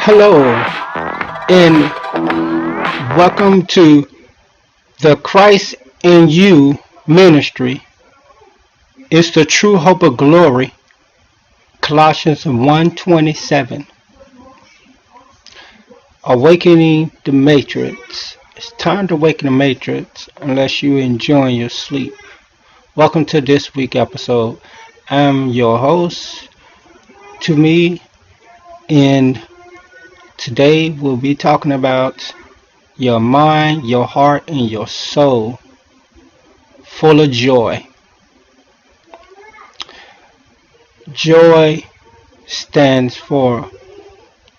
Hello, and welcome to the Christ in You ministry. It's the true hope of glory. Colossians 1:27. Awakening the matrix. It's time to awaken the matrix unless you're enjoying your sleep. Welcome to this week episode. I'm your host, to me, and today we'll be talking about your mind, your heart, and your soul full of joy. Joy stands for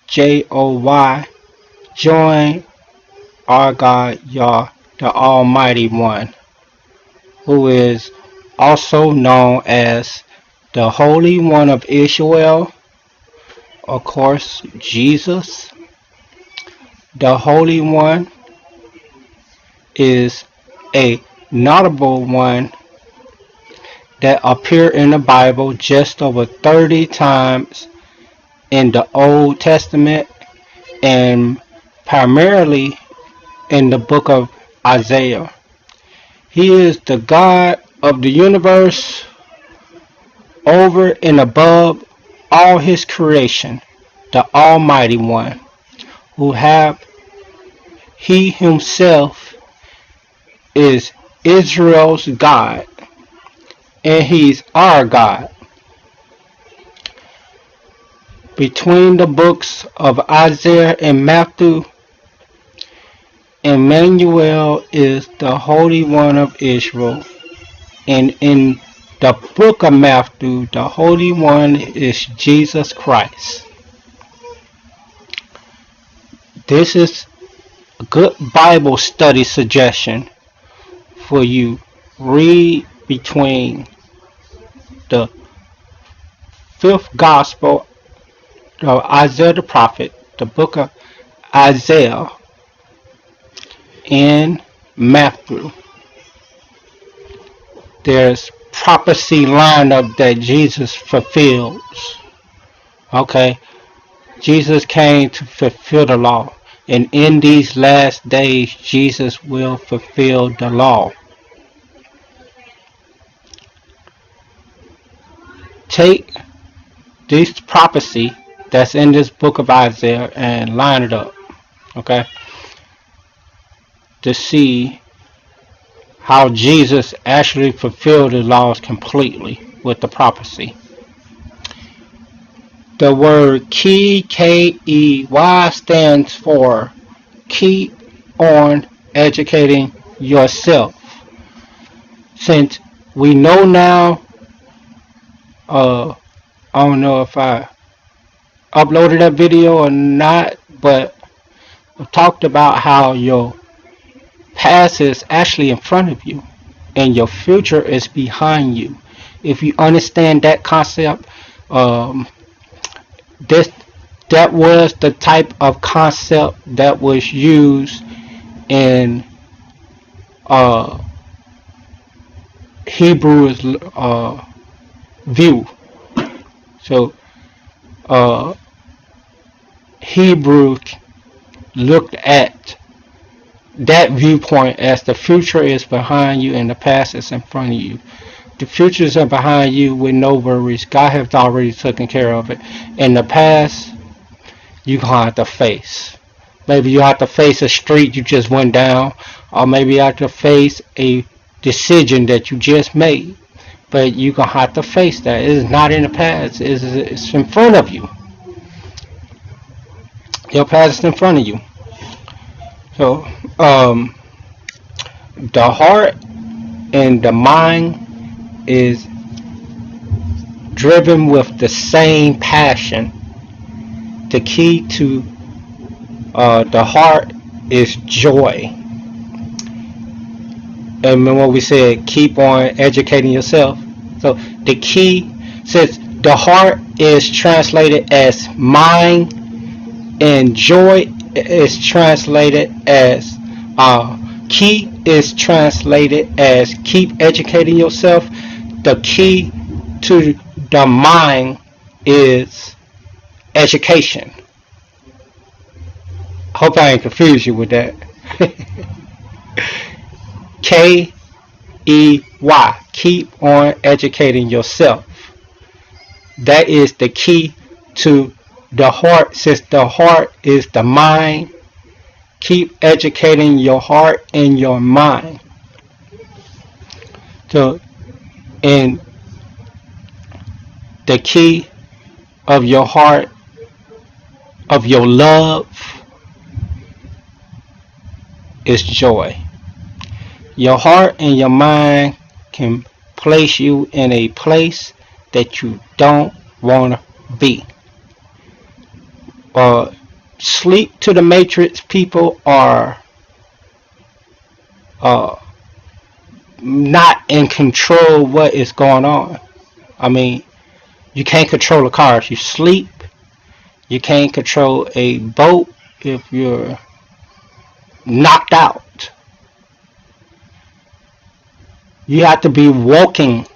Joy. Join our God, Yah, the Almighty One, who is also known as the Holy One of Israel, of course, Jesus. The Holy One is a notable one that appeared in the Bible just over 30 times in the Old Testament and primarily in the book of Isaiah. He is the God of the universe over and above all his creation, the Almighty One, he himself is Israel's God, and he's our God. Between the books of Isaiah and Matthew, Emmanuel is the Holy One of Israel, and in the book of Matthew, the Holy One is Jesus Christ. This is a good Bible study suggestion for you. Read between the fifth gospel of Isaiah the prophet, the book of Isaiah, and Matthew. There's prophecy lineup that Jesus fulfills. Okay, Jesus came to fulfill the law, and in these last days, Jesus will fulfill the law. Take this prophecy that's in this book of Isaiah and line it up, okay, to see how Jesus actually fulfilled the laws completely with the prophecy. The word K-E-Y stands for keep on educating yourself. Since we know now, I don't know if I uploaded that video or not, but I talked about how your past is actually in front of you and your future is behind you. If you understand that concept, that was the type of concept that was used in Hebrew's view. So Hebrew looked at that viewpoint as the future is behind you and the past is in front of you. The futures are behind you with no worries. God has already taken care of it. In the past, you have to face. Maybe you have to face a street you just went down, or maybe you have to face a decision that you just made. But you're going to have to face that. It is not in the past. It's in front of you. Your past is in front of you. So, the heart and the mind is driven with the same passion. The key to the heart is joy. And when we said keep on educating yourself, so the key, since the heart is translated as mind and joy is translated as key is translated as keep educating yourself. The key to the mind is education. Hope I ain't confused you with that. K-E-Y. Keep on educating yourself. That is the key to the heart. Since the heart is the mind, keep educating your heart and your mind. So, and the key of your heart, of your love, is joy. Your heart and your mind can place you in a place that you don't want to be. Sleep to the matrix people are uh, not in control of what is going on. I mean, you can't control a car if you sleep. You can't control a boat if you're knocked out. You have to be walking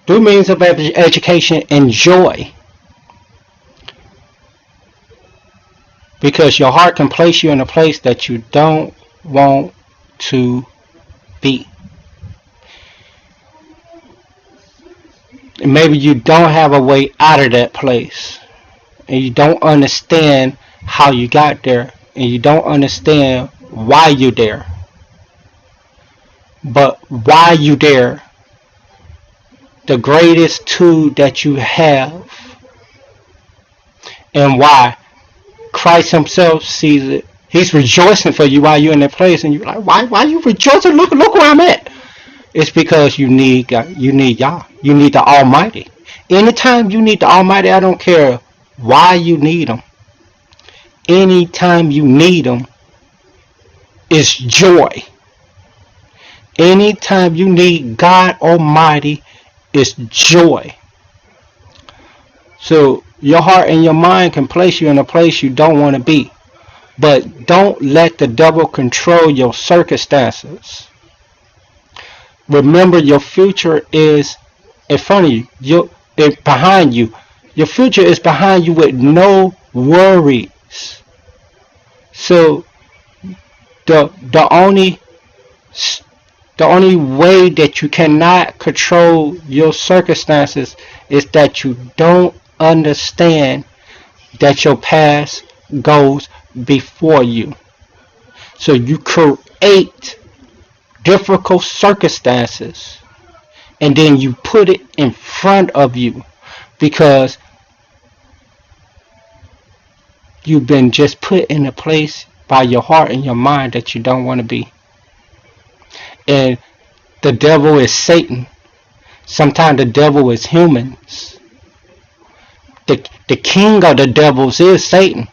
through means of education and joy. Because your heart can place you in a place that you don't want to be. And maybe you don't have a way out of that place. And you don't understand how you got there. And you don't understand why you're there. But why you there, the greatest tool that you have, and why Christ himself sees it. He's rejoicing for you while you're in that place, and you're like, why are you rejoicing? Look where I'm at. It's because you need God. You need Yah. You need the Almighty. Anytime you need the Almighty, I don't care why you need him. Anytime you need him, it's joy. Anytime you need God Almighty, it's joy. So your heart and your mind can place you in a place you don't want to be. But don't let the devil control your circumstances. Remember, your future is in front of you. It's behind you. Your future is behind you with no worries. So the only way that you cannot control your circumstances is that you don't understand that your past goes before you. So you create difficult circumstances and then you put it in front of you because you've been just put in a place by your heart and your mind that you don't want to be. And the devil is Satan. Sometimes the devil is humans. The king of the devils is Satan.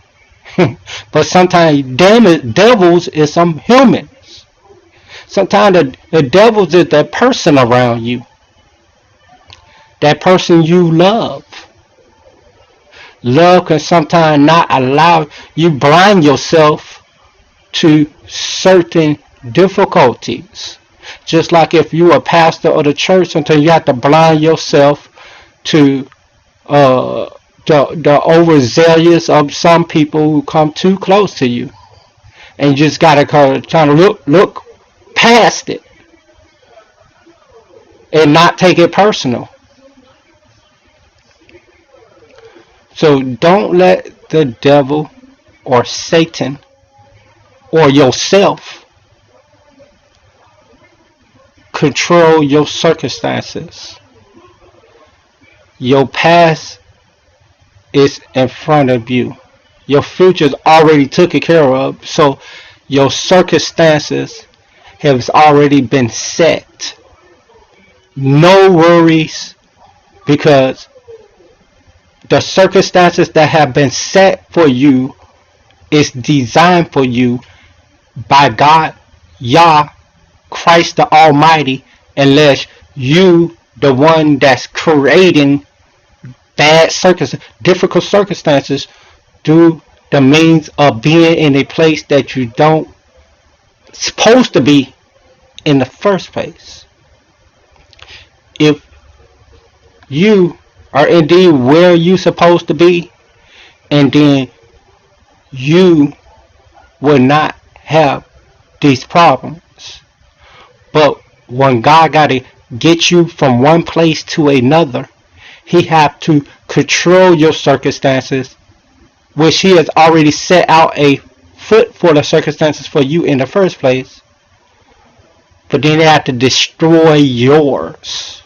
But sometimes devils is some humans. Sometimes the devils is that person around you. That person you love. Love can sometimes not allow you blind yourself to certain difficulties. Just like if you are a pastor of the church, sometimes you have to blind yourself to the overzealous of some people who come too close to you, and you just gotta kind of look past it and not take it personal. So don't let the devil or Satan or yourself control your circumstances. Your past is in front of you. Your future's already taken care of. So your circumstances have already been set. No worries, because the circumstances that have been set for you is designed for you by God, Yah, Christ the Almighty, unless you, the one that's creating bad circumstances, difficult circumstances, through the means of being in a place that you don't supposed to be in the first place. If you are indeed where you supposed to be, and then you will not have these problems. But when God got to get you from one place to another, he have to control your circumstances, which he has already set out a foot for the circumstances for you in the first place. But then they have to destroy yours.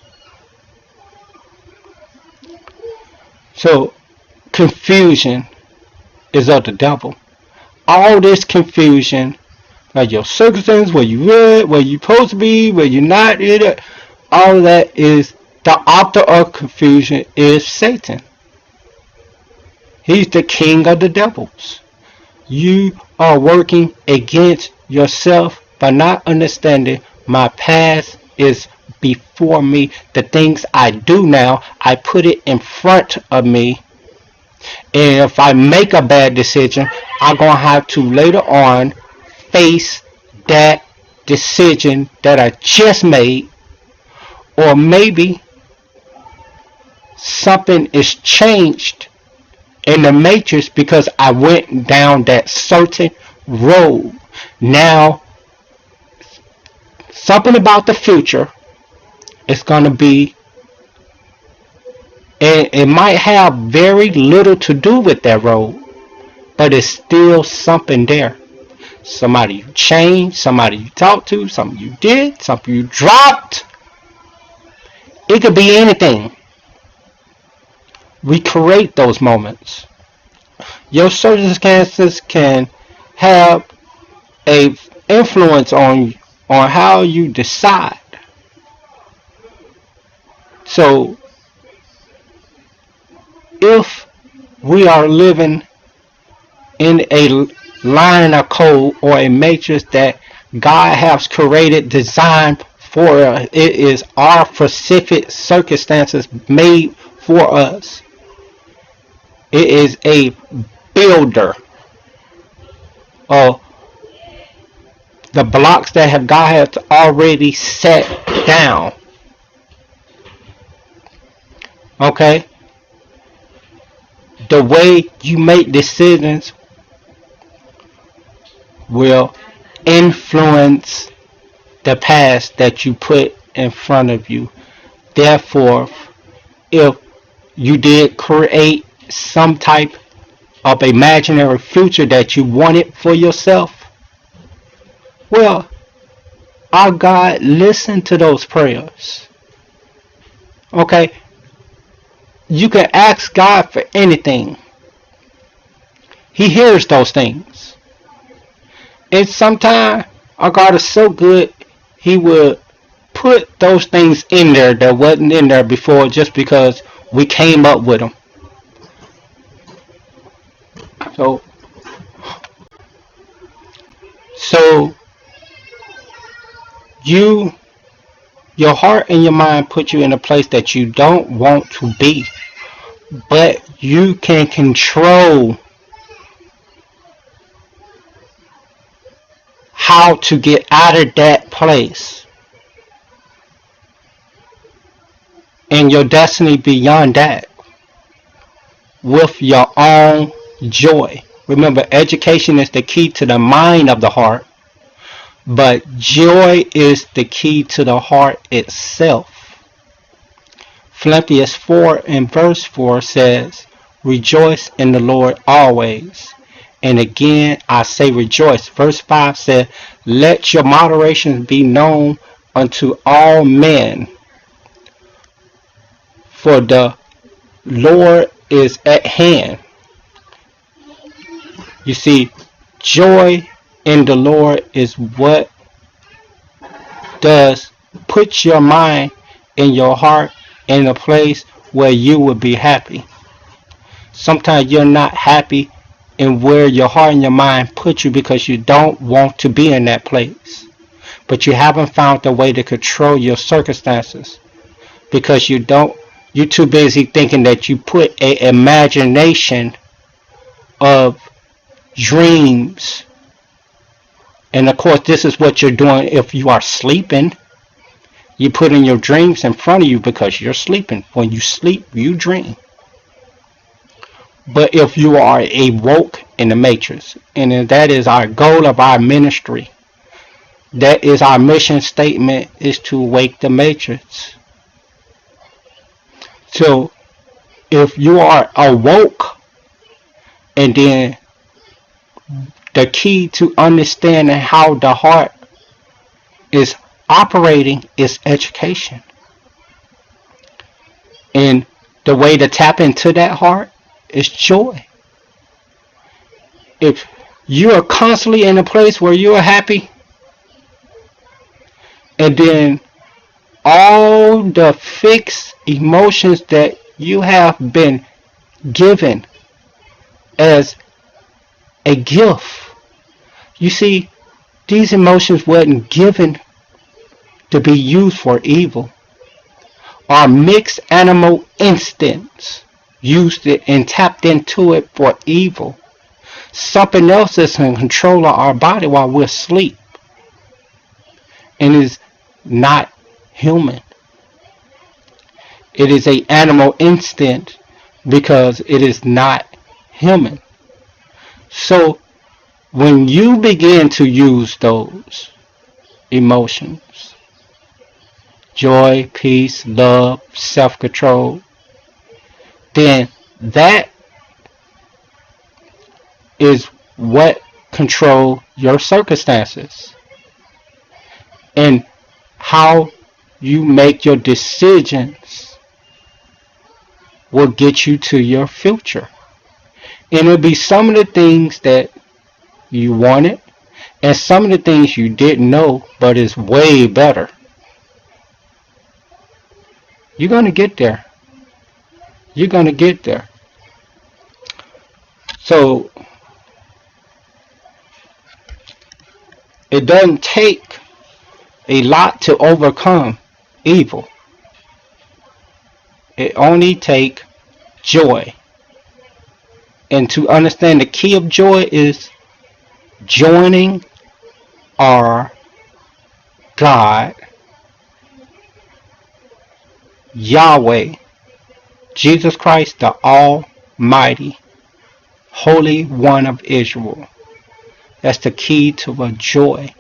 So confusion is of the devil. All this confusion, like your circumstances, where you at, where you supposed to be, where you're not, all of that is the author of confusion is Satan. He's the king of the devils. You are working against yourself by not understanding my past is before me. The things I do now, I put it in front of me. And if I make a bad decision, I'm going to have to later on face that decision that I just made. Or maybe something is changed in the matrix because I went down that certain road. Now, something about the future is going to be, and it might have very little to do with that road, but it's still something there. Somebody you changed, somebody you talked to, something you did, something you dropped. It could be anything. We create those moments. Your circumstances can have a influence on how you decide. So if we are living in a line of code or a matrix that God has created, designed for us, it is our specific circumstances made for us. It is a builder of the blocks that God has already set down. Okay? The way you make decisions will influence the past that you put in front of you. Therefore, if you did create some type of imaginary future that you wanted for yourself, well, our God listened to those prayers. Okay? You can ask God for anything. He hears those things. And sometimes our God is so good, he will put those things in there that wasn't in there before just because we came up with them. So your heart and your mind put you in a place that you don't want to be, but you can control how to get out of that place and your destiny beyond that with your own joy. Remember, education is the key to the mind of the heart, but joy is the key to the heart itself. Philippians 4 and verse 4 says, "Rejoice in the Lord always." And again, I say rejoice. Verse 5 said, "Let your moderation be known unto all men, for the Lord is at hand." You see, joy in the Lord is what does put your mind and your heart in a place where you will be happy. Sometimes you're not happy in where your heart and your mind put you because you don't want to be in that place. But you haven't found a way to control your circumstances because you're too busy thinking that you put an imagination of dreams. And of course, this is what you're doing if you are sleeping. You put in your dreams in front of you because you're sleeping. When you sleep, you dream. But if you are awoke in the matrix. And that is our goal of our ministry. That is our mission statement, is to wake the matrix. So if you are awoke, and then the key to understanding how the heart is operating is education. And the way to tap into that heart is joy. If you are constantly in a place where you are happy, and then all the fixed emotions that you have been given as a gift. You see, these emotions weren't given to be used for evil. Our mixed animal instincts used it and tapped into it for evil. Something else is in control of our body while we're asleep, and is not human. It is an animal instinct because it is not human. So when you begin to use those emotions, joy, peace, love, self-control, then that is what control your circumstances, and how you make your decisions will get you to your future. And it'll be some of the things that you wanted, and some of the things you didn't know, but it's way better. You're going to get there. You're going to get there. So it doesn't take a lot to overcome evil. It only takes joy. And to understand the key of joy is joining our God, Yahweh, Jesus Christ, the Almighty, Holy One of Israel. That's the key to a joy.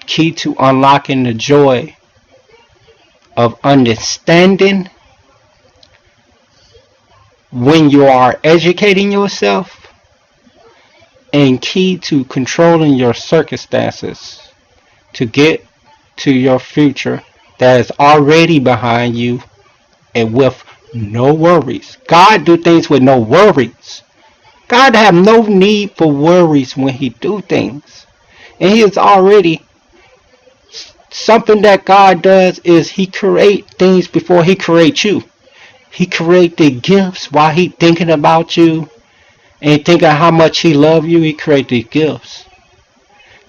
Key to unlocking the joy of understanding when you are educating yourself, and key to controlling your circumstances to get to your future that is already behind you and with no worries. God do things with no worries. God have no need for worries when he do things. And he is already, something that God does is he create things before he create you. He create the gifts while he thinking about you and thinking how much he love you. He create these gifts.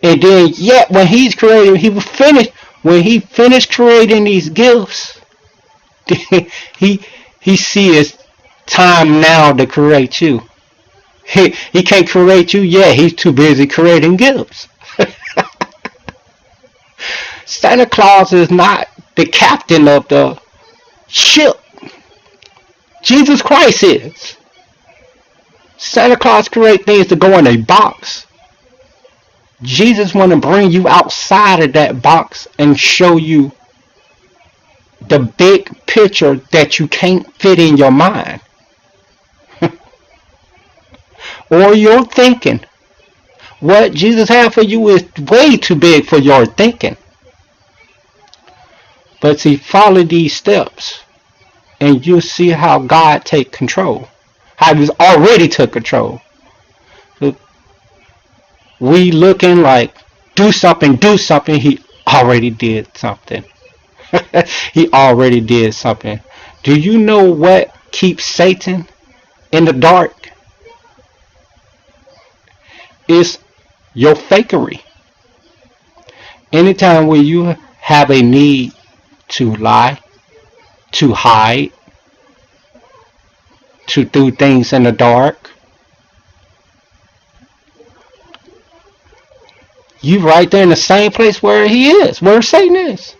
And then yet when he's creating, he will finish, when he finished creating these gifts, he see it's time now to create you. He can't create you yet. He's too busy creating gifts. Santa Claus is not the captain of the ship. Jesus Christ is. Santa Claus create things to go in a box. Jesus want to bring you outside of that box and show you the big picture that you can't fit in your mind or your thinking. What Jesus has for you is way too big for your thinking. But see, follow these steps and you'll see how God take control. How he's already took control. We looking like do something. He already did something. He already did something. Do you know what keeps Satan in the dark? It's your fakery. Anytime when you have a need to lie, to hide, to do things in the dark, you right there in the same place where he is, where Satan is.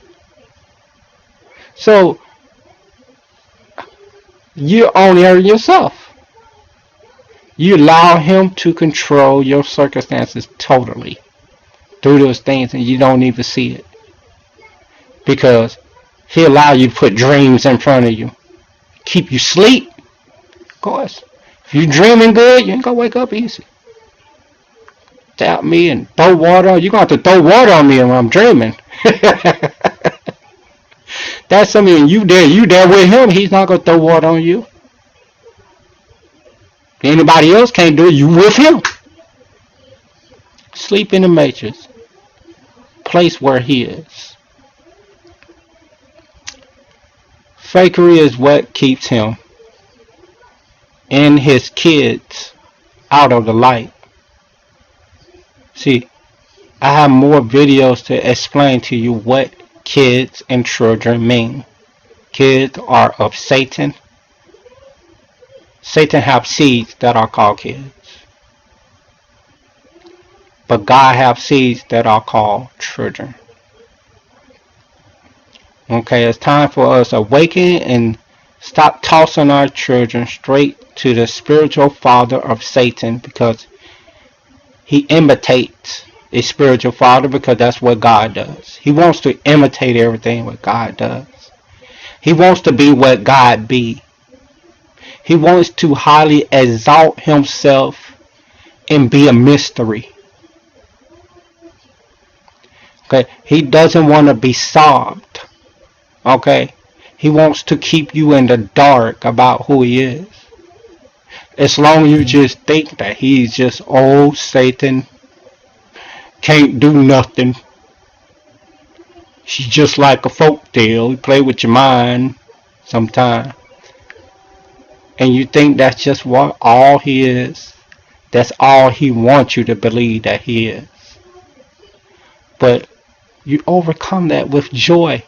So you're only hurting yourself. You allow him to control your circumstances totally through those things, and you don't even see it because he allow you to put dreams in front of you, keep you sleep. Of course, if you dreaming good, you ain't gonna wake up easy. Tap me and throw water. You're gonna have to throw water on me when I'm dreaming. That's something you there with him. He's not gonna throw water on you. Anybody else can't do it. You with him. Sleep in the matrix, place where he is. Fakery is what keeps him and his kids out of the light. See, I have more videos to explain to you what kids and children mean. Kids are of Satan. Satan have seeds that are called kids. But God have seeds that are called children. Okay, it's time for us to awaken and stop tossing our children straight to the spiritual father of Satan, because he imitates a spiritual father, because that's what God does. He wants to imitate everything what God does. He wants to be what God be. He wants to highly exalt himself and be a mystery. Okay, he doesn't want to be solved. Okay, he wants to keep you in the dark about who he is. As long as you just think that he's just old Satan, can't do nothing. She's just like a folk tale. You play with your mind sometimes. And you think that's just what all he is. That's all he wants you to believe that he is. But you overcome that with joy.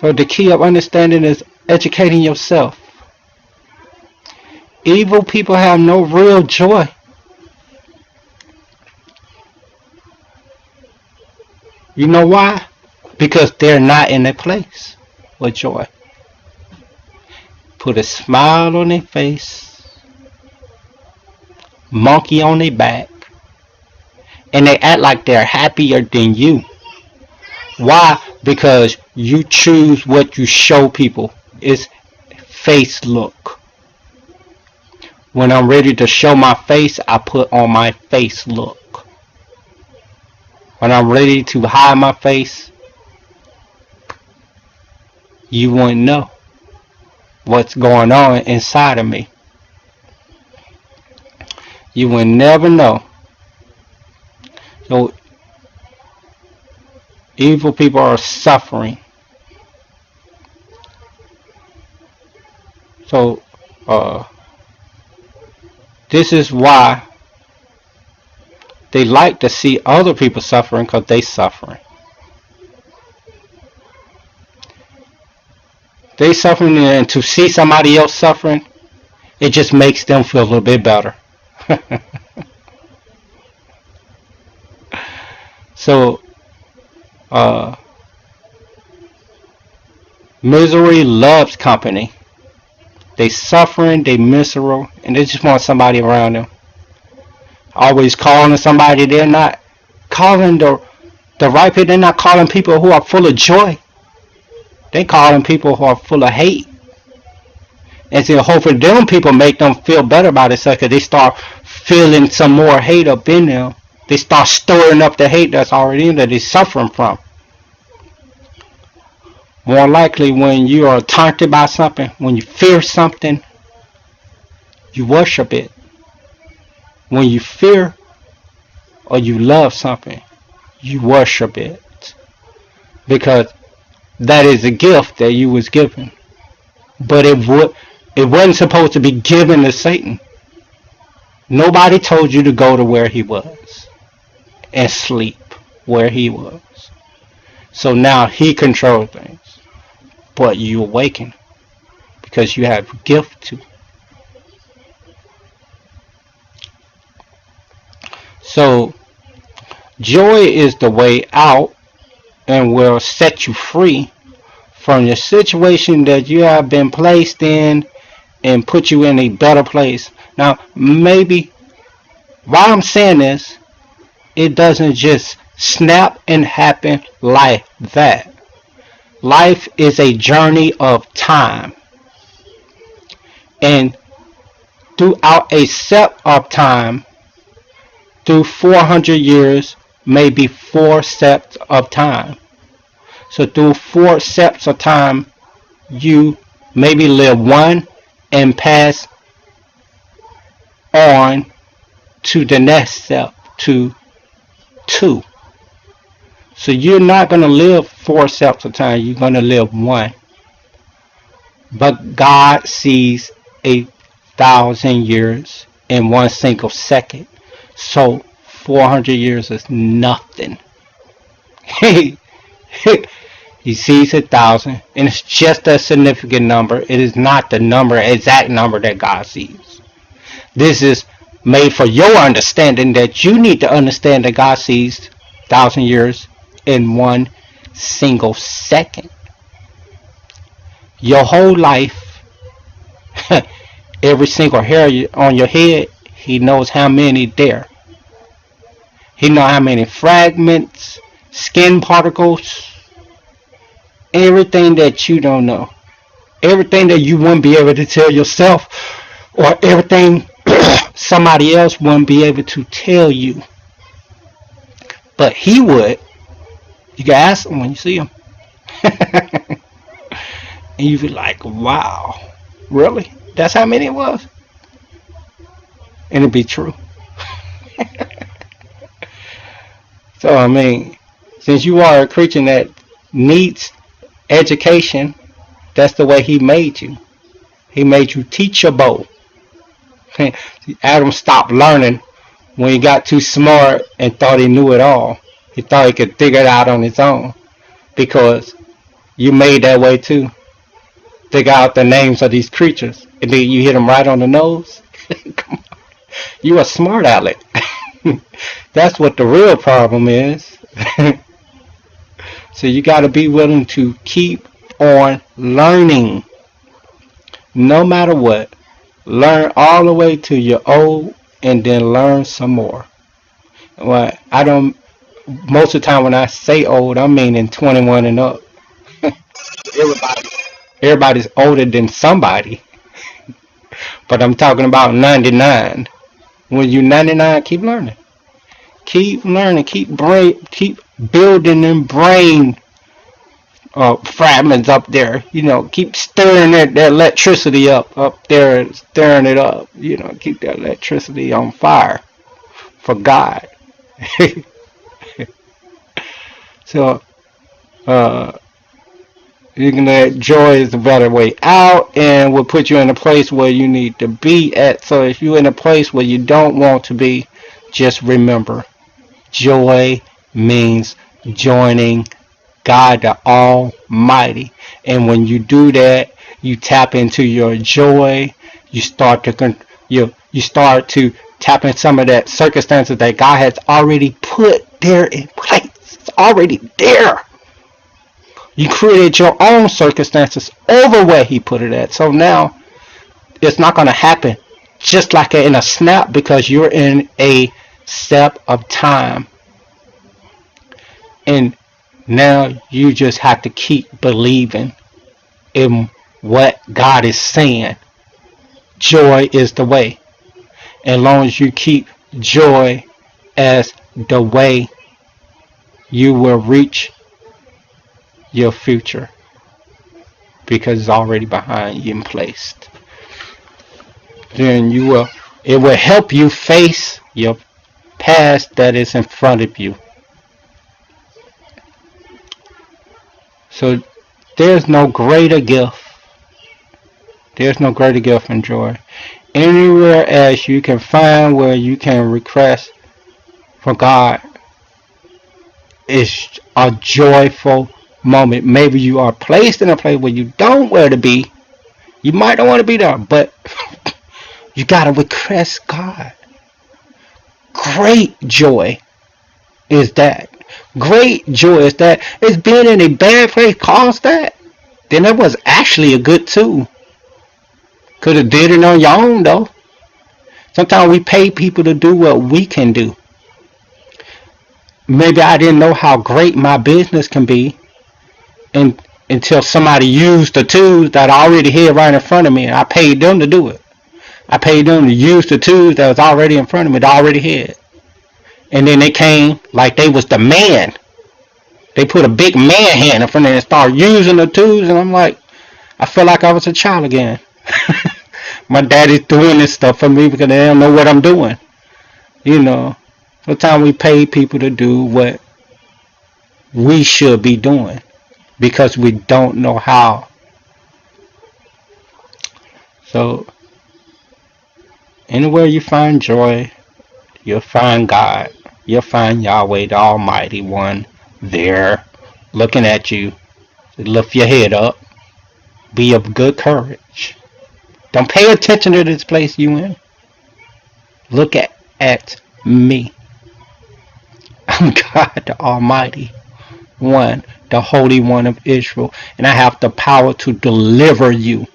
So the key of understanding is educating yourself. Evil people have no real joy. You know why? Because they're not in a place with joy. Put a smile on their face, monkey on their back, and they act like they're happier than you. Why? Because you choose what you show people. It's face look. When I'm ready to show my face, I put on my face look. When I'm ready to hide my face, you wouldn't know what's going on inside of me. You will never know. So evil people are suffering. So this is why they like to see other people suffering, because they suffering. They suffering, and to see somebody else suffering, it just makes them feel a little bit better. So misery loves company. They suffering, they miserable, and they just want somebody around them. Always calling somebody. They're not calling the right people. They're not calling people who are full of joy. They calling people who are full of hate. And so hopefully them people make them feel better about it, because they start feeling some more hate up in them. They start storing up the hate that's already in there they're suffering from. More likely, when you are taunted by something, when you fear something, you worship it. When you fear or you love something, you worship it. Because that is a gift that you was given. But it wasn't supposed to be given to Satan. Nobody told you to go to where he was and sleep where he was. So now he controls things. But you awaken because you have a gift to. So joy is the way out and will set you free from the situation that you have been placed in and put you in a better place. Now, maybe while I'm saying this, it doesn't just snap and happen like that. Life is a journey of time. And throughout a set of time, through 400 years, maybe 4 sets of time. So through 4 sets of time, you maybe live one and pass on to the next step, to 2. So you're not going to live 4 sets of time, you're going to live one. But God sees 1,000 years in 1 single second. So 400 years is nothing. He sees 1,000, and it's just a significant number. It is not the exact number that God sees. This is made for your understanding, that you need to understand that God sees 1,000 years in 1 single second. Your whole life, every single hair on your head, He knows how many there. He knows how many fragments, skin particles, everything that you don't know. Everything that you wouldn't be able to tell yourself, or everything somebody else wouldn't be able to tell you. But He would. You can ask Him when you see Him. And you be like, wow, really? That's how many it was? And it'd be true. So, I mean, since you are a creature that needs education, that's the way He made you. He made you teachable. Adam stopped learning when he got too smart and thought he knew it all. He thought he could figure it out on his own, because you made that way too. Figure out the names of these creatures, and then you hit them right on the nose. Come on. You a smart aleck. That's what the real problem is. So you got to be willing to keep on learning, no matter what. Learn all the way to you're old, and then learn some more. Well, I don't. Most of the time when I say old, I mean in 21 and up. Everybody's older than somebody. But I'm talking about 99. When you're 99, keep learning. Keep learning. Keep building them brain fragments up there. Keep stirring that electricity up there, stirring it up. Keep that electricity on fire for God. So, you can let joy is the better way out, and will put you in a place where you need to be at. So if you're in a place where you don't want to be, just remember, joy means joining God the Almighty. And when you do that, you tap into your joy. You start to tap in some of that circumstances that God has already put there in place. It's already there. You created your own circumstances over where He put it at. So now it's not going to happen just like in a snap, because you're in a step of time. And now you just have to keep believing in what God is saying. Joy is the way. As long as you keep joy as the way, you will reach your future, because it's already behind you and placed. Then it will help you face your past that is in front of you. So there's no greater gift. There's no greater gift and joy. Anywhere else you can find where you can request for God is a joyful moment. Maybe you are placed in a place where you don't want to be. You might not want to be there, but you got to request God. Great joy is that. Great joy is that. It's being in a bad place caused that. Then that was actually a good too. Could have did it on your own though. Sometimes we pay people to do what we can do. Maybe I didn't know how great my business can be and until somebody used the tools that I already had right in front of me, and I paid them to do it. I paid them to use the tools that was already in front of me, that I already had. And then they came like they was the man. They put a big man hand in front of me and started using the tools, and I'm like, I feel like I was a child again. My daddy's doing this stuff for me because they don't know what I'm doing. You know, sometimes we pay people to do what we should be doing because we don't know how. So, anywhere you find joy, you'll find God. You'll find Yahweh, the Almighty One, there looking at you. Lift your head up. Be of good courage. Don't pay attention to this place you in. Look at me. I'm God the Almighty One, the Holy One of Israel, and I have the power to deliver you.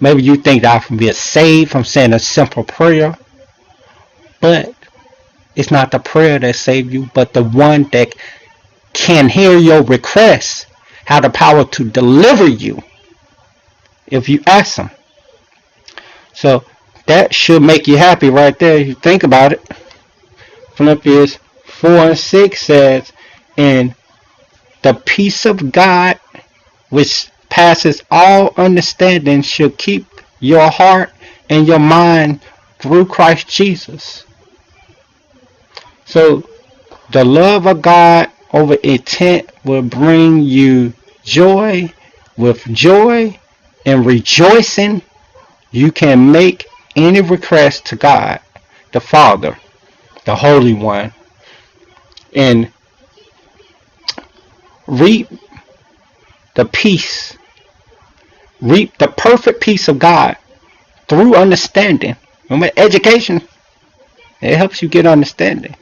Maybe you think that I can be saved from saying a simple prayer, but it's not the prayer that saves you, but the one that can hear your requests, have the power to deliver you if you ask him. So that should make you happy right there if you think about it. Philippians 4:6 says, and the peace of God, which passes all understanding, shall keep your heart and your mind through Christ Jesus. So the love of God over intent will bring you joy. With joy and rejoicing, you can make any request to God, the Father, the Holy One, and reap the peace, reap the perfect peace of God through understanding. Remember, education, it helps you get understanding.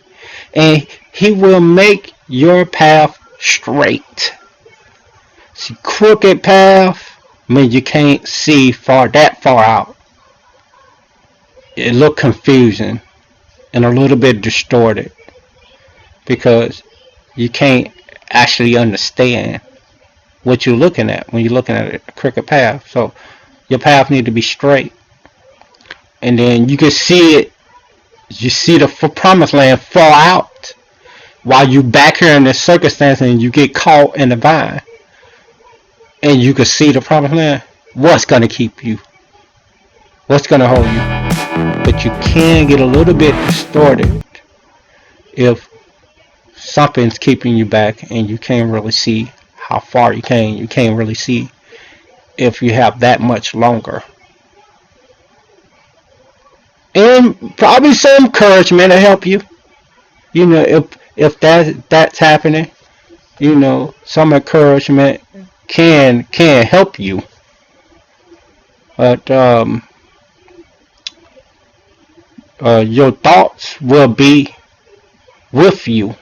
And he will make your path straight. See, crooked path, I mean, you can't see that far out. It look confusing and a little bit distorted because you can't actually understand what you're looking at when you're looking at a crooked path. So your path need to be straight, and then you can see it. You see the promised land fall out while you back here in this circumstance, and you get caught in the vine, and you can see the promised land. What's gonna keep you? What's gonna hold you? But you can get a little bit distorted if something's keeping you back and you can't really see how far you came. You can't really see if you have that much longer. And probably some encouragement to help you. You know, if that's happening, you know, some encouragement can help you. But your thoughts will be with you,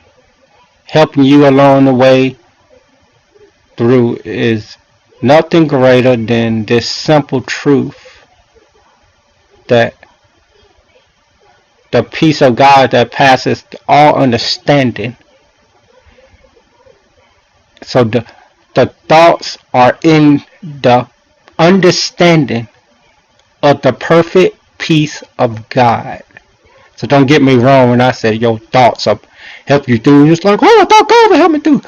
helping you along the way through is nothing greater than this simple truth that the peace of God that passes all understanding. So the thoughts are in the understanding of the perfect peace of God. So don't get me wrong when I say your thoughts will help you through. It's like, oh, I thought God would help me through.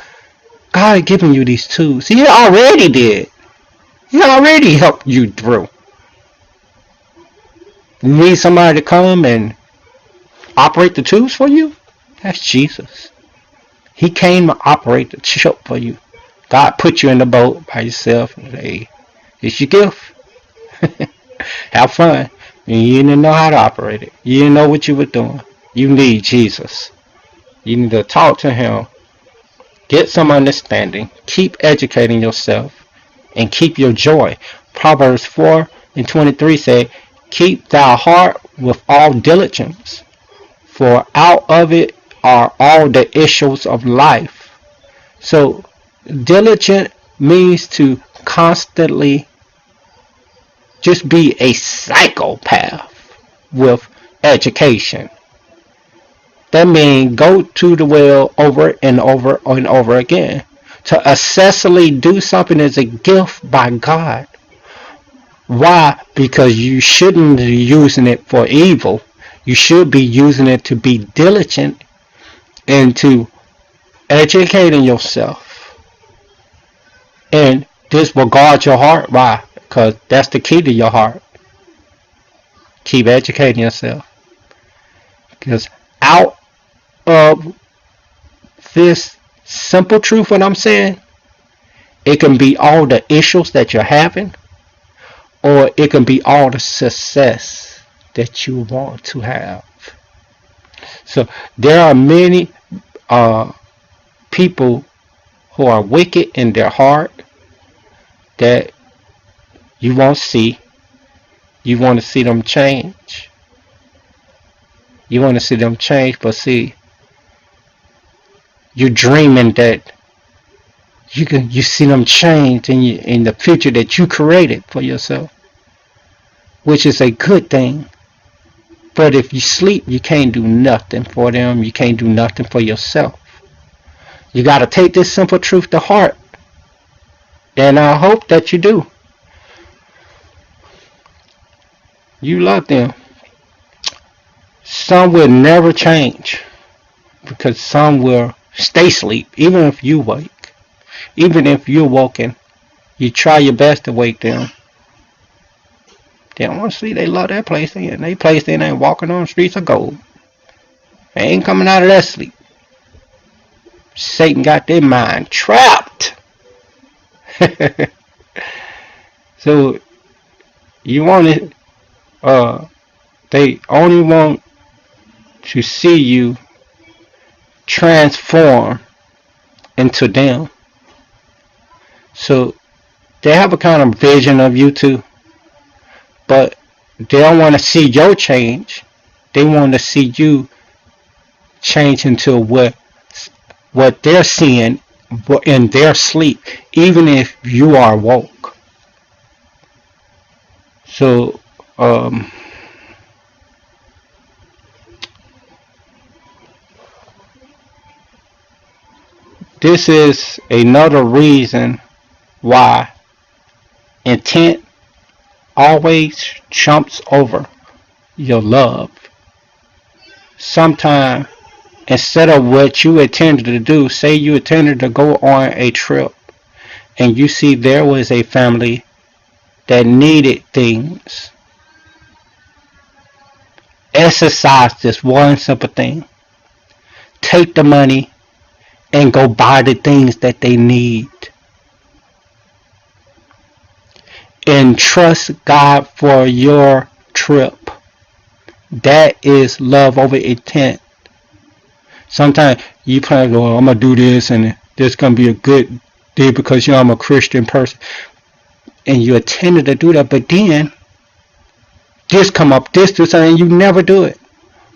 God is giving you these tools. He already did. He already helped you through. You need somebody to come and operate the tools for you? That's Jesus. He came to operate the ship for you. God put you in the boat by yourself and say, hey, it's your gift. Have fun. And you didn't know how to operate it. You didn't know what you were doing. You need Jesus. You need to talk to him. Get some understanding. Keep educating yourself. And keep your joy. Proverbs 4:23 say, keep thy heart with all diligence, for out of it are all the issues of life. So diligent means to constantly just be a psychopath with education. That means go to the well over and over and over again. To accessibly do something is a gift by God. Why? Because you shouldn't be using it for evil. You should be using it to be diligent and to educating yourself. And this will guard your heart. Why? Because that's the key to your heart. Keep educating yourself. Because out of this simple truth, what I'm saying, it can be all the issues that you're having, or it can be all the success that you want to have. So there are many people who are wicked in their heart that you won't see. You want to see them change. You want to see them change, but see, you're dreaming that you see them change in the future that you created for yourself, which is a good thing. But if you sleep, you can't do nothing for them. You can't do nothing for yourself. You got to take this simple truth to heart. And I hope that you do. You love them. Some will never change because some will stay asleep, even if you wake. Even if you're woken, you try your best to wake them. They don't want to sleep. They love that place. They place they ain't walking on the streets of gold. They ain't coming out of that sleep. Satan got their mind trapped. So you want it. They only want to see you transform into them. So they have a kind of vision of you too, but they don't want to see your change. They want to see you change into what they're seeing in their sleep, even if you are woke. So this is another reason why intent always trumps over your love. Sometimes, instead of what you intended to do, say you intended to go on a trip and you see there was a family that needed things. Exercise this one simple thing. Take the money and go buy the things that they need. And trust God for your trip. That is love over intent. Sometimes you plan, oh, I'm going to do this and this is going to be a good day because I'm a Christian person. And you intended to do that, but then this come up, this, and you never do it.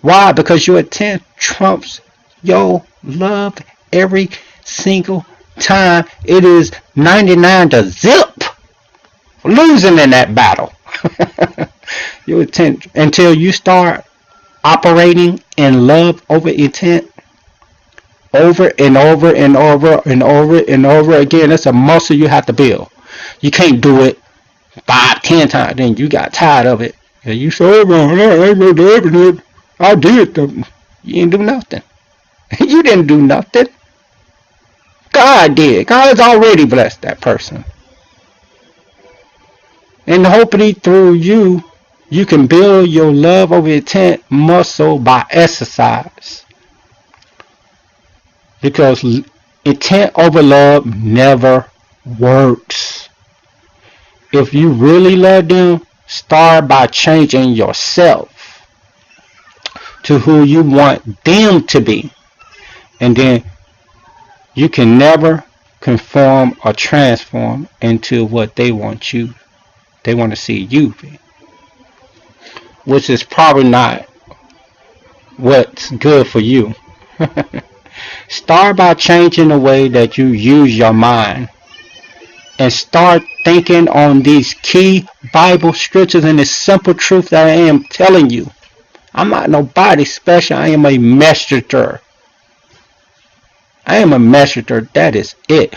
Why? Because your intent trumps your love every single time. It is 99 to zip. Losing in that battle. Your intent, until you start operating in love over intent, over and over and over and over and over again. That's a muscle you have to build. You can't do it 5, 10 times. Then you got tired of it. And you say, I did. You didn't do nothing. You didn't do nothing. God did. God has already blessed that person. And hopefully through you, you can build your love over intent muscle by exercise. Because intent over love never works. If you really love them, start by changing yourself to who you want them to be. And then you can never conform or transform into what they want you. They want to see you be. Which is probably not what's good for you. Start by changing the way that you use your mind. and start thinking on these key Bible scriptures and this simple truth that I am telling you. I'm not nobody special. I am a messenger. I am a messenger. That is it.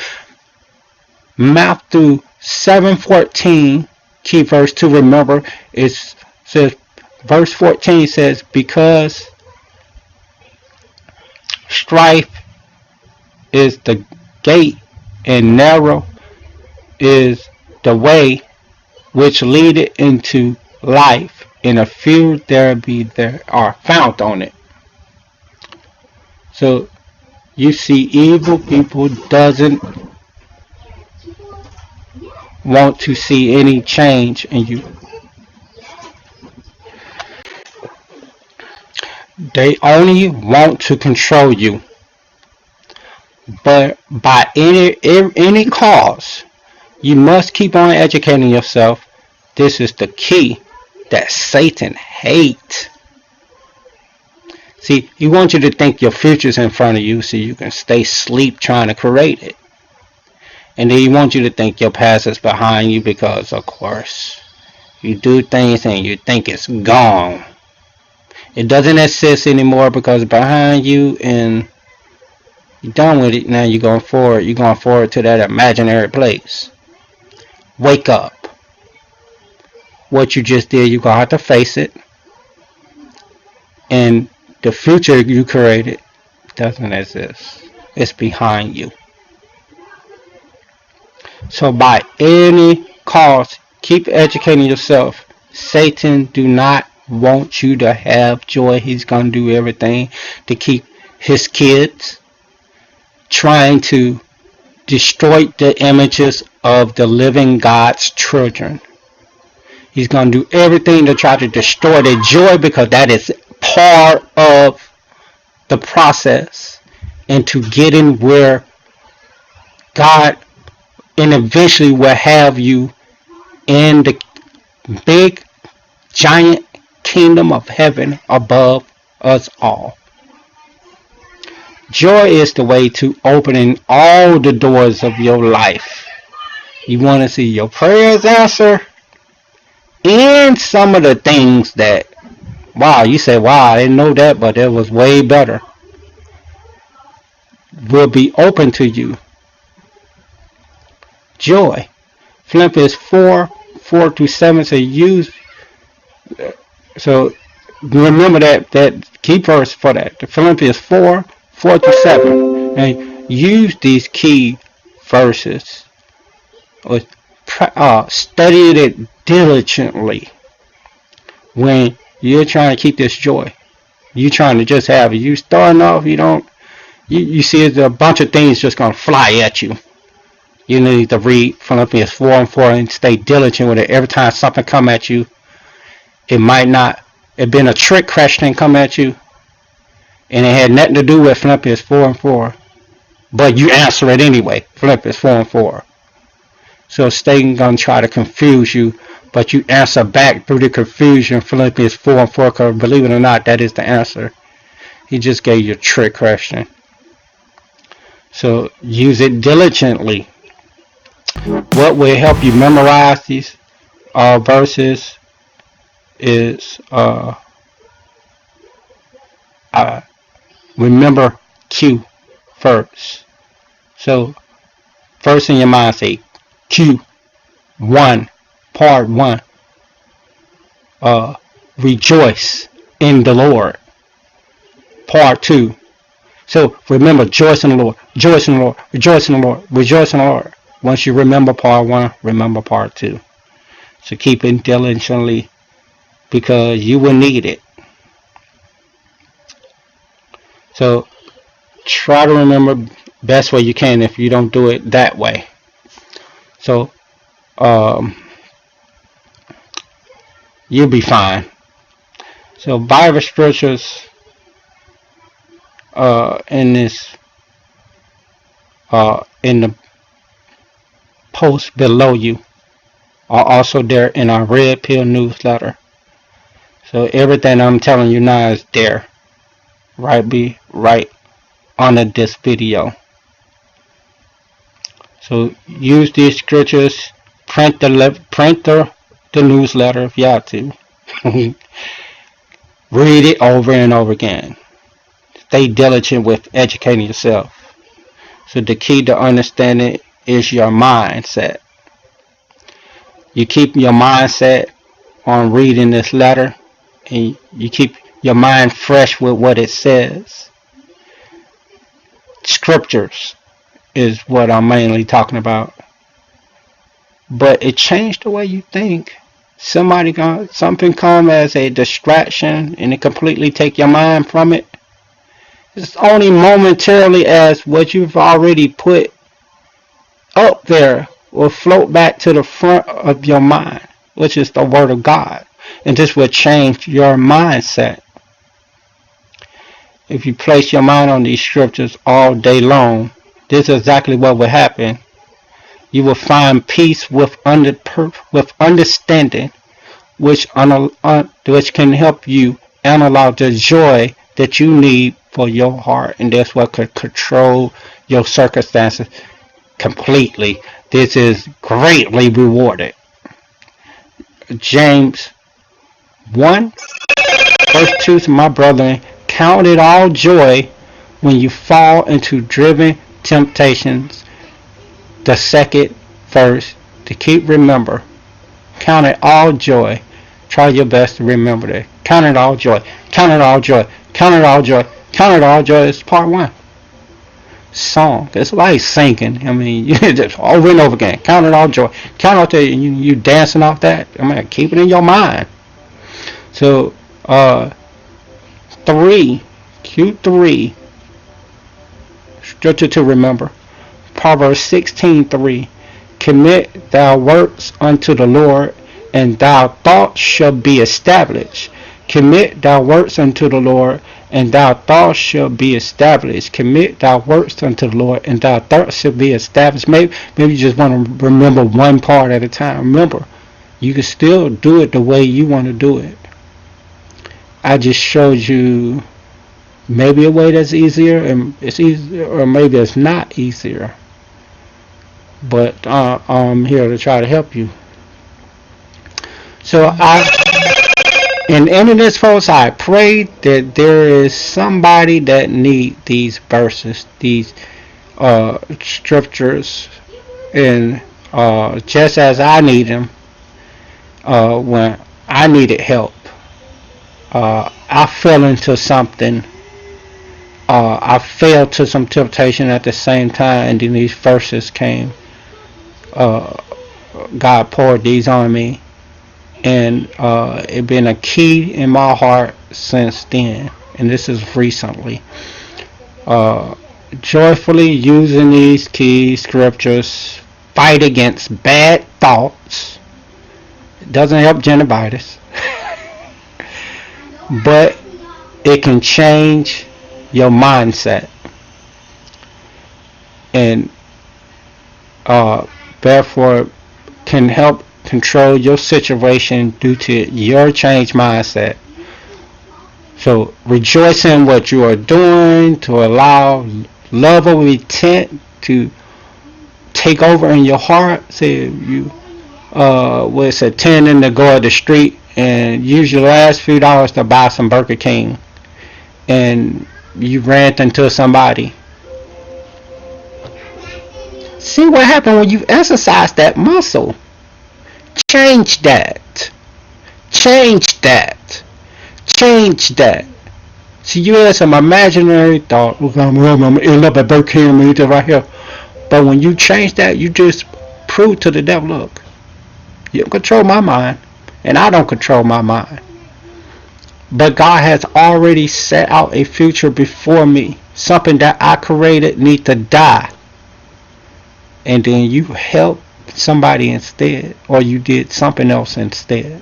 Matthew 7:14, key verse to remember, is says verse 14 says, because strife is the gate and narrow is the way which leadeth into life, and a few there are found on it. So you see, evil people doesn't want to see any change in you. They only want to control you. But by any cause, you must keep on educating yourself. This is the key that Satan hates. See, he wants you to think your future's in front of you so you can stay asleep trying to create it. And then he wants you to think your past is behind you because, of course, you do things and you think it's gone. It doesn't exist anymore because it's behind you and you're done with it. Now you're going forward. You're going forward to that imaginary place. Wake up. What you just did, you're going to have to face it. And the future you created doesn't exist. It's behind you. So by any cost, keep educating yourself. Satan do not want you to have joy. He's going to do everything to keep his kids trying to destroy the images of the living God's children. He's going to do everything to try to destroy their joy because that is part of the process into getting where God and eventually will have you in the big giant kingdom of heaven above us all. Joy is the way to opening all the doors of your life. You want to see your prayers answered and some of the things that, wow, you say, wow, I didn't know that, but it was way better, will be open to you. Joy. Philippians 4:4-7 say use. So remember that key verse for that. Philippians 4:4-7. And use these key verses. Or study it diligently when you're trying to keep this joy. You're trying to just have it. You starting off, you see there's a bunch of things just going to fly at you. You need to read Philippians 4:4 and stay diligent with it. Every time something come at you, it might not have been a trick question come at you, and it had nothing to do with Philippians 4:4, but you answer it anyway. Philippians 4:4. So Satan gonna try to confuse you, but you answer back through the confusion. Philippians 4:4, because believe it or not, that is the answer. He just gave you a trick question. So use it diligently. What will help you memorize these verses is remember Q first. So first in your mind say Q1, part 1. Rejoice in the Lord. Part 2. So remember, rejoice in the Lord, rejoice in the Lord, rejoice in the Lord, rejoice in the Lord. Once you remember part 1, remember part 2. So keep it diligently because you will need it. So try to remember best way you can if you don't do it that way. So you'll be fine. So Bible scriptures in this in the post below you are also there in our Red Pill newsletter. So everything I'm telling you now is there, right under this video. So use these scriptures, print the newsletter if you have to. Read it over and over again. Stay diligent with educating yourself. So the key to understanding is your mindset. You keep your mindset on reading this letter, and you keep your mind fresh with what it says. Scriptures is what I'm mainly talking about. But it changed the way you think. Something come as a distraction and it completely take your mind from it. It's only momentarily as what you've already put up there will float back to the front of your mind, which is the Word of God. And this will change your mindset. If you place your mind on these scriptures all day long, this is exactly what will happen. You will find peace with understanding, which can help you analyze the joy that you need for your heart, and that's what could control your circumstances completely. This is greatly rewarded. James 1 verse 2 to my brethren, count it all joy when you fall into driven temptations. The second verse to remember. Count it all joy. Try your best to remember that. Count it all joy. Count it all joy. Count it all joy. Count it all joy. It's part 1. Song. It's like singing. I mean, you just over and over again. Count it all joy. Count out there. You dancing off that. I mean, keep it in your mind. So, 3. Q3. Scripture to remember. Proverbs 16:3. Commit thy works unto the Lord, and thy thoughts shall be established. Commit thy works unto the Lord, and thy thoughts shall be established. Commit thy works unto the Lord, and thy thoughts shall be established. Maybe you just want to remember one part at a time. Remember, you can still do it the way you want to do it. I just showed you maybe a way that's easier, and it's easier, or maybe it's not easier. But I'm here to try to help you. So in ending this post, I pray that there is somebody that need these verses, these scriptures, and just as I need them when I needed help. I fell into something. I fell to some temptation at the same time, and then these verses came. God poured these on me, and it's been a key in my heart since then, and this is recently. Joyfully using these key scriptures, fight against bad thoughts. It doesn't help gingivitis, but it can change your mindset, and therefore can help control your situation due to your changed mindset. So rejoice in what you are doing, to allow love of intent to take over in your heart. Say you was intending to go at the street and use your last few dollars to buy some Burger King, and you ran into somebody. See what happened when you exercise that muscle. Change that. Change that. Change that. See, you had some imaginary thought. I'm going to end up at Burger King and eat it right here. But when you change that, you just prove to the devil, look, you don't control my mind, and I don't control my mind. But God has already set out a future before me. Something that I created need to die. And then you help somebody instead, or you did something else instead.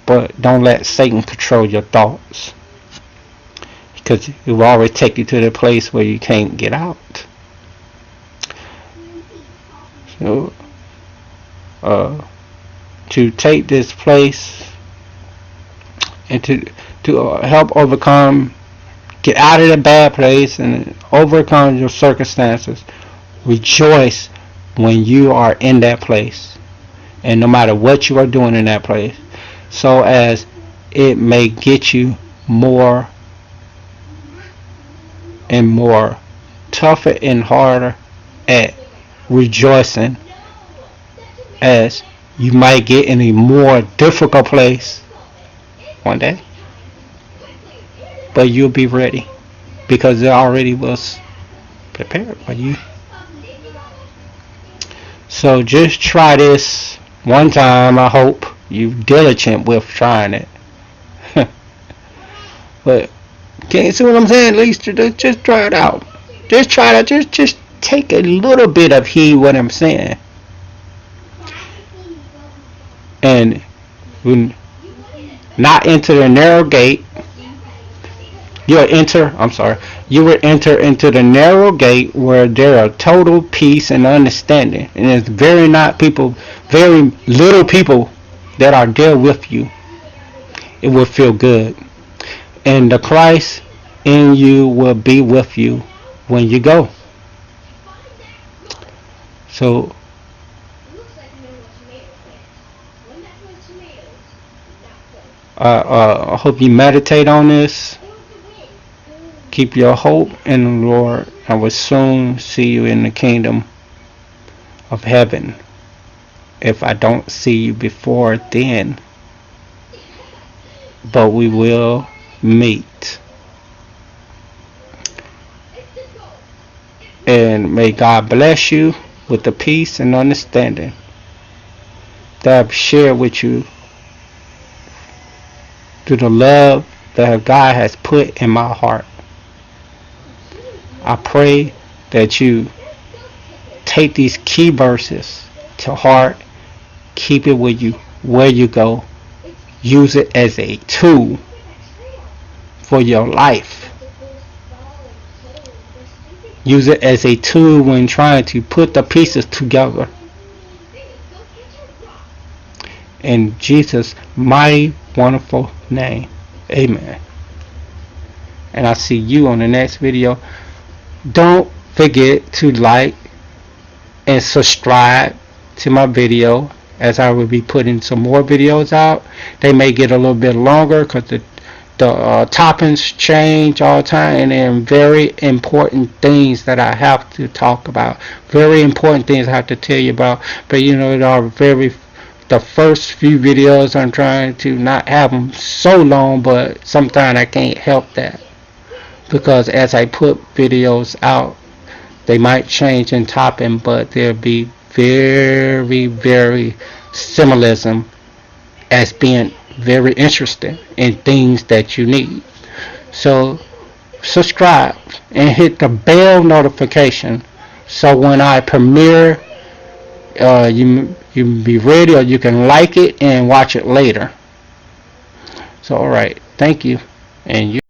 But don't let Satan control your thoughts, because it will always take you to the place where you can't get out. So to take this place and to help overcome, get out of the bad place and overcome your circumstances, rejoice when you are in that place, and no matter what you are doing in that place, so as it may get you more and more tougher and harder at rejoicing, as you might get in a more difficult place one day, but you'll be ready because it already was prepared for you. So just try this one time. I hope you diligent with trying it. But can you see what I'm saying? At least just try it out. Just try it out. Just take a little bit of heed what I'm saying. And when not enter the narrow gate, you will enter into the narrow gate where there are total peace and understanding. And it's very little people that are there with you. It will feel good. And the Christ in you will be with you when you go. So I hope you meditate on this. Keep your hope in the Lord. I will soon see you in the kingdom of heaven. If I don't see you before then, but we will meet. And may God bless you with the peace and understanding that I've shared with you through the love that God has put in my heart. I pray that you take these key verses to heart, keep it with you where you go, use it as a tool for your life. Use it as a tool when trying to put the pieces together. In Jesus' mighty, wonderful name, amen. And I'll see you on the next video. Don't forget to like and subscribe to my video, as I will be putting some more videos out. They may get a little bit longer because the toppings change all the time, and they're very important things that I have to talk about. Very important things I have to tell you about. But it are the first few videos I'm trying to not have them so long, but sometimes I can't help that, because as I put videos out, they might change in topping, but there'll be very, very symbolism as being very interesting in things that you need. So subscribe and hit the bell notification, so when I premiere, you can be ready, or you can like it and watch it later. So alright, thank you. And you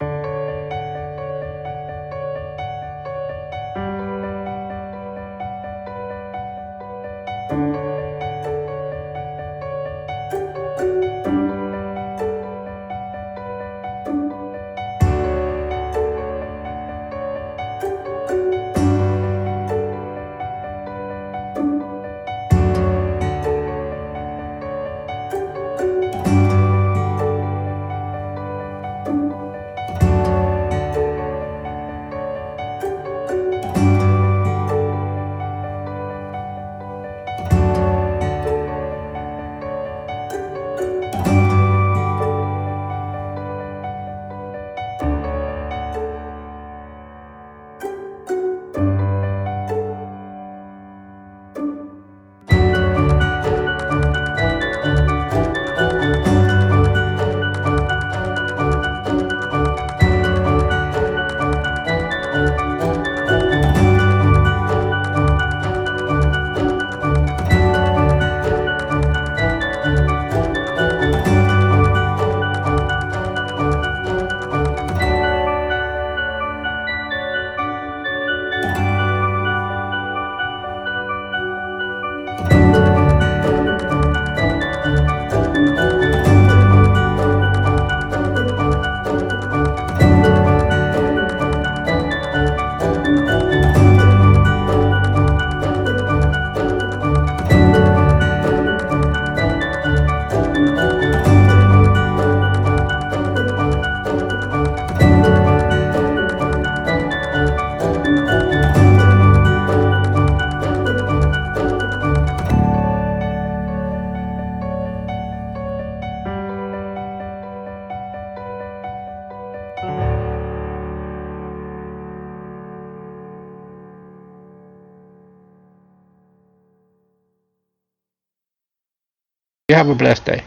You have a blessed day.